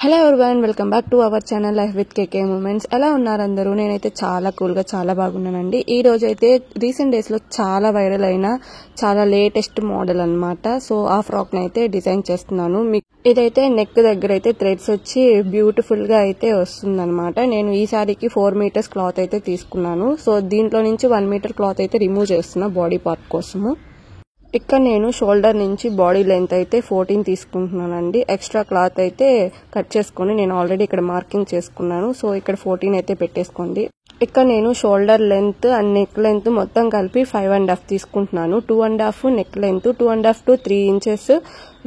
Hello everyone, welcome back to our channel life with KK moments. ఎలా ఉన్నారు అందరూ? నేనైతే చాలా కూల్గా చాలా బాగున్నానండి. ఈ రోజు అయితే రీసెంట్ డేస్లో చాలా వైరల్ అయిన చాలా లేటెస్ట్ మోడల్ అన్నమాట. సో ఆ ఫ్రాక్ని అయితే డిజైన్ చేస్తున్నాను. ఇదైతే నెక్ దగ్గర అయితే థ్రెడ్స్ వచ్చి బ్యూటిఫుల్గా అయితే వస్తుందన్నమాట. నేను ఈ సారీకి 4 మీటర్స్ క్లాత్ అయితే తీసుకున్నాను. సో దీంట్లో నుంచి 1 మీటర్ క్లాత్ అయితే రిమూవ్ చేస్తున్నా బాడీ పార్ట్ కోసము. ఇక్కడ నేను షోల్డర్ నుంచి బాడీ లెంత్ అయితే 14 తీసుకుంటున్నానండి. ఎక్స్ట్రా క్లాత్ అయితే కట్ చేసుకొని నేను ఆల్రెడీ ఇక్కడ మార్కింగ్ చేసుకున్నాను. సో ఇక్కడ 14 అయితే పెట్టేసుకోండి. ఇక్కడ నేను shoulder length and neck length మొత్తం కలిపి 5.5 తీసుకుంటున్నాను. 2.5 neck length, 2.5 to 3 inches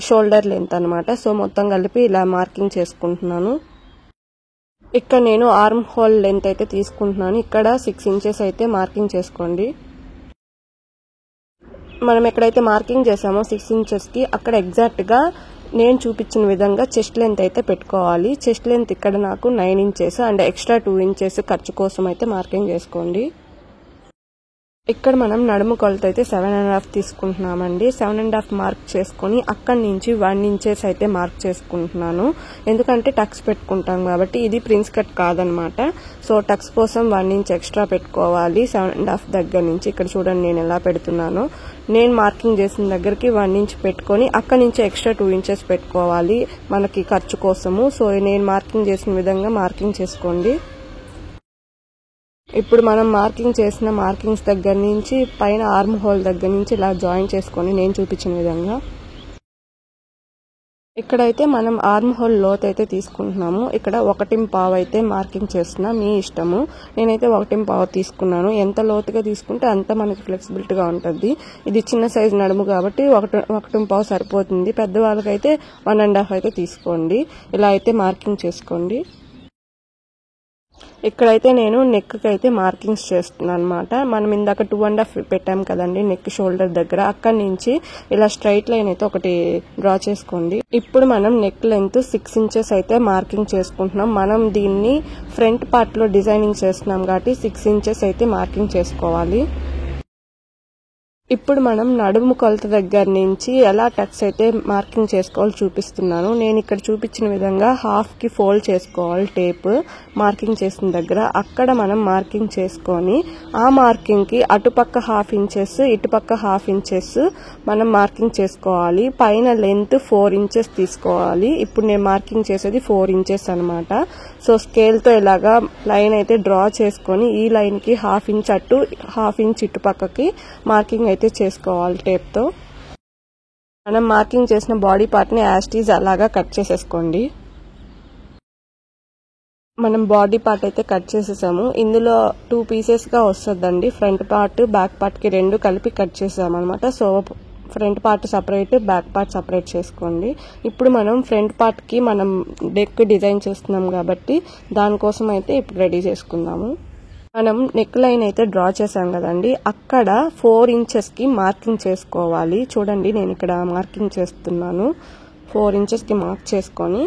shoulder length అనమాట. సో మొత్తం కలిపి ఇలా మార్కింగ్ చేసుకుంటున్నాను. ఇక్కడ నేను ఆర్మ్ హోల్ లెంత్ అయితే తీసుకుంటున్నాను. ఇక్కడ 6 ఇంచెస్ అయితే మార్కింగ్ చేసుకోండి. మనం ఎక్కడైతే మార్కింగ్ చేసామో 6 ఇంచెస్కి అక్కడ ఎగ్జాక్ట్గా నేను చూపించిన విధంగా చెస్ట్ లెంత్ అయితే పెట్టుకోవాలి. చెస్ట్ లెంత్ ఇక్కడ నాకు 9 ఇంచెస్ అండ్ ఎక్స్ట్రా 2 ఇంచెస్ ఖర్చు కోసం అయితే మార్కింగ్ చేసుకోండి. ఇక్కడ మనం నడుము కొలత అయితే 7.5 తీసుకుంటున్నామండి. 7.5 మార్క్ చేసుకొని అక్కడి నుంచి 1 ఇంచెస్ అయితే మార్క్ చేసుకుంటున్నాను. ఎందుకంటే టక్స్ పెట్టుకుంటాం కాబట్టి. ఇది ప్రిన్స్ కట్ కాదనమాట. సో టక్స్ కోసం 1 ఇంచ్ ఎక్స్ట్రా పెట్టుకోవాలి 7.5 దగ్గర నుంచి. ఇక్కడ చూడండి నేను ఎలా పెడుతున్నాను. నేను మార్కింగ్ చేసిన దగ్గరికి 1 ఇంచ్ పెట్టుకొని అక్కడి నుంచి ఎక్స్ట్రా 2 ఇంచెస్ పెట్టుకోవాలి మనకి ఖర్చు కోసము. సో నేను మార్కింగ్ చేసిన విధంగా మార్కింగ్ చేసుకోండి. ఇప్పుడు మనం మార్కింగ్ చేసిన మార్కింగ్స్ దగ్గర నుంచి పైన ఆర్మ్ హోల్ దగ్గర నుంచి ఇలా జాయిన్ చేసుకొని నేను చూపించిన విధంగా. ఇక్కడైతే మనం ఆర్మ్ హోల్ లోత్ అయితే తీసుకుంటున్నాము. ఇక్కడ 1.5 అయితే మార్కింగ్ చేస్తున్నా, మీ ఇష్టము. నేనైతే 1.5 తీసుకున్నాను. ఎంత లోతుగా తీసుకుంటే అంత మనకి ఫ్లెక్సిబిలిటీగా ఉంటుంది. ఇది చిన్న సైజు నడుము కాబట్టి 1.5 సరిపోతుంది. పెద్దవాళ్ళకైతే 1.5 అయితే తీసుకోండి. ఇలా అయితే మార్కింగ్ చేసుకోండి. ఇక్కడైతే నేను నెక్ కి అయితే మార్కింగ్స్ చేస్తున్నాను అనమాట. మనం ఇందాక 2.5 పెట్టాం కదండి నెక్ షోల్డర్ దగ్గర. అక్కడి నుంచి ఇలా స్ట్రైట్ లైన్ అయితే ఒకటి డ్రా చేసుకోండి. ఇప్పుడు మనం నెక్ లెంత్ 6 ఇంచెస్ అయితే మార్కింగ్ చేసుకుంటున్నాం. మనం దీన్ని ఫ్రంట్ పార్ట్ లో డిజైనింగ్ చేస్తున్నాం కాబట్టి 6 ఇంచెస్ అయితే మార్కింగ్ చేసుకోవాలి. ఇప్పుడు మనం నడుము కొలత దగ్గర నుంచి ఎలా టక్స్ అయితే మార్కింగ్ చేసుకోవాలి చూపిస్తున్నాను. నేను ఇక్కడ చూపించిన విధంగా హాఫ్ కి ఫోల్డ్ చేసుకోవాలి టేప్ మార్కింగ్ చేసిన దగ్గర. అక్కడ మనం మార్కింగ్ చేసుకొని ఆ మార్కింగ్ కి అటుపక్క 1/2 ఇంచెస్ ఇటుపక్క 1/2 ఇంచెస్ మనం మార్కింగ్ చేసుకోవాలి. పైన లెంత్ 4 ఇంచెస్ తీసుకోవాలి. ఇప్పుడు నేను మార్కింగ్ చేసేది 4 ఇంచెస్ అనమాట. సో స్కేల్ తో ఇలాగా లైన్ అయితే డ్రా చేసుకొని ఈ లైన్ కి 1/2 ఇంచ్ అటు 1/2 ఇంచ్ ఇటుపక్కకి మార్కింగ్ అయితే చేసుకోవాలి టేప్ తో. మనం మార్కింగ్ చేసిన బాడీ పార్ట్ ని యాస్టీజ్ అలాగా కట్ చేసేసుకోండి. మనం బాడీ పార్ట్ అయితే కట్ చేసేసాము. ఇందులో 2 పీసెస్ గా వస్తుందండి. ఫ్రంట్ పార్ట్ బ్యాక్ పార్ట్ కి 2 కలిపి కట్ చేసాము అనమాట. So front part separate, back part separate చేసుకోండి. ఇప్పుడు మనం ఫ్రంట్ పార్ట్ కి మనం నెక్ డిజైన్ చేస్తున్నాం కాబట్టి దానికోసం అయితే ఇప్పుడు రెడీ చేసుకుందాము. మనం నెక్ లైన్ అయితే డ్రా చేసాం కదండి. అక్కడ 4 ఇంచెస్ కి మార్కింగ్ చేసుకోవాలి. చూడండి నేను ఇక్కడ మార్కింగ్ చేస్తున్నాను. 4 ఇంచెస్ కి మార్క్ చేసుకొని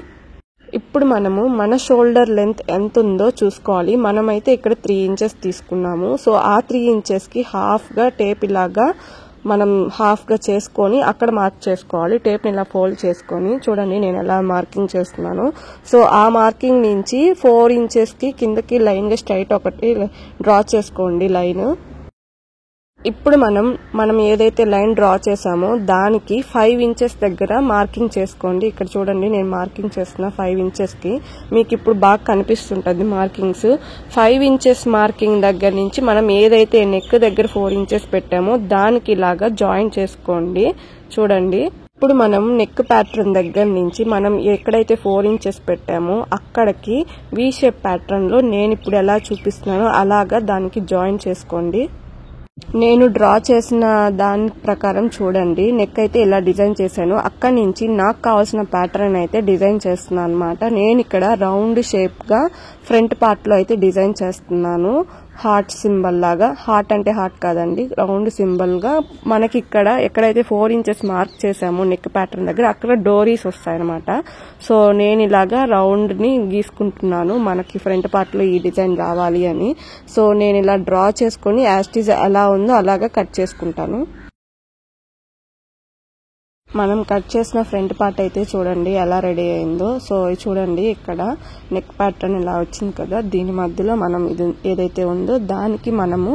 ఇప్పుడు మనము మన షోల్డర్ లెంత్ ఎంత ఉందో చూసుకోవాలి. మనమైతే ఇక్కడ 3 ఇంచెస్ తీసుకున్నాము. సో ఆ 3 ఇంచెస్ కి హాఫ్ గా టేప్ ఇలాగా మనం హాఫ్ గా చేసుకొని అక్కడ మార్క్ చేసుకోవాలి. టేప్ ని ఇలా ఫోల్డ్ చేసుకొని చూడండి నేను ఎలా మార్కింగ్ చేస్తున్నాను. సో ఆ మార్కింగ్ నుంచి 4 ఇంచెస్ కి కిందకి లైన్ గా స్ట్రైట్ ఒకటి డ్రా చేసుకోండి లైన్. ఇప్పుడు మనం ఏదైతే లైన్ డ్రా చేసామో దానికి 5 ఇంచెస్ దగ్గర మార్కింగ్ చేసుకోండి. ఇక్కడ చూడండి నేను మార్కింగ్ చేస్తున్నా 5 ఇంచెస్ కి. మీకు ఇప్పుడు బాగా కనిపిస్తుంటది మార్కింగ్స్. 5 ఇంచెస్ మార్కింగ్ దగ్గర నుంచి మనం ఏదైతే నెక్ దగ్గర 4 ఇంచెస్ పెట్టామో దానికి ఇలాగా జాయిన్ చేసుకోండి. చూడండి ఇప్పుడు మనం నెక్ ప్యాటర్న్ దగ్గర నుంచి మనం ఎక్కడైతే 4 ఇంచెస్ పెట్టామో అక్కడికి వి షేప్ ప్యాటర్న్ లో నేను ఇప్పుడు ఎలా చూపిస్తున్నానో అలాగా దానికి జాయిన్ చేసుకోండి. నేను డ్రా చేసిన దాని ప్రకారం చూడండి నెక్ అయితే ఇలా డిజైన్ చేశాను. అక్కడి నుంచి నాకు కావాల్సిన ప్యాటర్న్ అయితే డిజైన్ చేస్తున్నాను అనమాట. నేను ఇక్కడ రౌండ్ షేప్ గా ఫ్రంట్ పార్ట్ లో అయితే డిజైన్ చేస్తున్నాను. హార్ట్ సింబల్ లాగా. హార్ట్ అంటే హార్ట్ కాదండి, రౌండ్ సింబల్ గా మనకి ఇక్కడ ఎక్కడైతే 4 ఇంచెస్ మార్క్ చేసామో నెక్ ప్యాటర్న్ దగ్గర అక్కడ డోరీస్ వస్తాయన్నమాట. సో నేను ఇలాగా రౌండ్ ని గీసుకుంటున్నాను మనకి ఫ్రంట్ పార్ట్ లో ఈ డిజైన్ రావాలి అని. సో నేను ఇలా డ్రా చేసుకుని యాస్టీజ్ ఎలా ఉందో అలాగా కట్ చేసుకుంటాను. మనం కట్ చేసిన ఫ్రంట్ పార్ట్ అయితే చూడండి ఎలా రెడీ అయిందో. సో చూడండి ఇక్కడ నెక్ ప్యాటర్న్ ఇలా వచ్చింది కదా, దీని మధ్యలో మనం ఇది ఏదైతే ఉందో దానికి మనము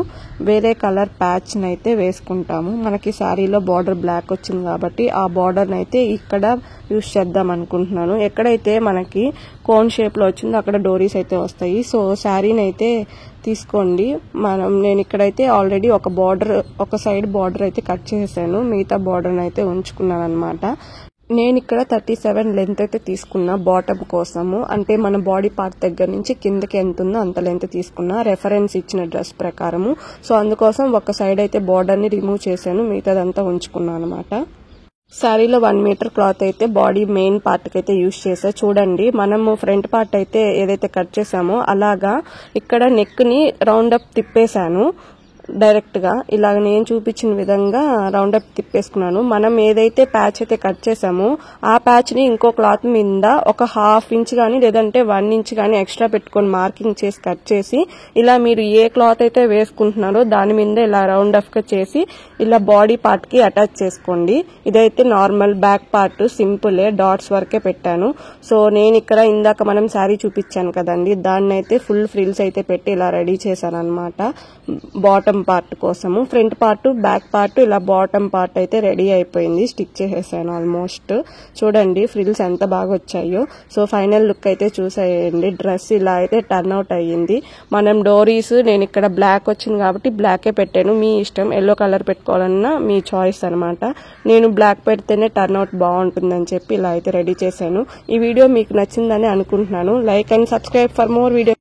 వేరే కలర్ ప్యాచ్ని అయితే వేసుకుంటాము. మనకి శారీలో బార్డర్ బ్లాక్ వచ్చింది కాబట్టి ఆ బార్డర్ని అయితే ఇక్కడ యూజ్ చేద్దాం అనుకుంటున్నాను. ఎక్కడైతే మనకి కోన్ షేప్లో వచ్చిందో అక్కడ డోరీస్ అయితే వస్తాయి. సో శారీని అయితే తీసుకోండి. నేను ఇక్కడైతే ఆల్రెడీ ఒక సైడ్ బార్డర్ అయితే కట్ చేసాను, మిగతా బార్డర్ని అయితే ఉంచుకున్నాను అనమాట. నేను ఇక్కడ 37 లెంత్ అయితే తీసుకున్నా బాటమ్ కోసము. అంటే మన బాడీ పార్ట్ దగ్గర నుంచి కిందకి ఎంత ఉందో అంత లెంత్ తీసుకున్నా రెఫరెన్స్ ఇచ్చిన డ్రెస్ ప్రకారము. సో అందుకోసం ఒక సైడ్ అయితే బార్డర్ని రిమూవ్ చేశాను, మిగతాదంతా ఉంచుకున్నాను అనమాట. శారీలో 1 మీటర్ క్లాత్ అయితే బాడీ మెయిన్ పార్ట్ కి అయితే యూజ్ చేసా. చూడండి మనము ఫ్రంట్ పార్ట్ అయితే ఏదైతే కట్ చేసామో అలాగా ఇక్కడ నెక్ ని రౌండ్ అప్ తిప్పేశాను. డైరెక్ట్ గా ఇలాగ నేను చూపించిన విధంగా రౌండ్ అప్ తిప్పేసుకున్నాను. మనం ఏదైతే ప్యాచ్ అయితే కట్ చేసామో ఆ ప్యాచ్ ని ఇంకో క్లాత్ మీద ఒక 1/2 ఇంచ్ గానీ లేదంటే 1 ఇంచ్ గానీ ఎక్స్ట్రా పెట్టుకొని మార్కింగ్ చేసి కట్ చేసి ఇలా మీరు ఏ క్లాత్ అయితే వేసుకుంటున్నారో దాని మీద ఇలా రౌండ్ అప్ గా చేసి ఇలా బాడీ పార్ట్ కి అటాచ్ చేసుకోండి. ఇదైతే నార్మల్ బ్యాక్ పార్ట్ సింపులే, డాట్స్ వరకే పెట్టాను. సో నేను ఇక్కడ ఇందాక మనం శారీ చూపించాను కదండి, దాన్ని అయితే ఫుల్ ఫ్రిల్స్ అయితే పెట్టి ఇలా రెడీ చేశాను అనమాట. బాటమ్ పార్ట్ కోసము ఫ్రంట్ పార్ట్ బ్యాక్ పార్ట్ ఇలా బాటమ్ పార్ట్ అయితే రెడీ అయిపోయింది, స్టిచ్ చేసేసాను ఆల్మోస్ట్. చూడండి ఫ్రిల్స్ ఎంత బాగా వచ్చాయో. సో ఫైనల్ లుక్ అయితే చూసేయండి. డ్రెస్ ఇలా అయితే టర్న్ అవుట్ అయ్యింది. మనం డోరీస్ నేను ఇక్కడ బ్లాక్ వచ్చింది కాబట్టి బ్లాకే పెట్టాను, మీ ఇష్టం ఎల్లో కలర్ పెట్టుకోవాలన్నా మీ చాయిస్ అనమాట. నేను బ్లాక్ పెడితేనే టర్న్ అవుట్ బాగుంటుందని చెప్పి ఇలా అయితే రెడీ చేశాను. ఈ వీడియో మీకు నచ్చిందని అనుకుంటున్నాను. Like and subscribe for more video.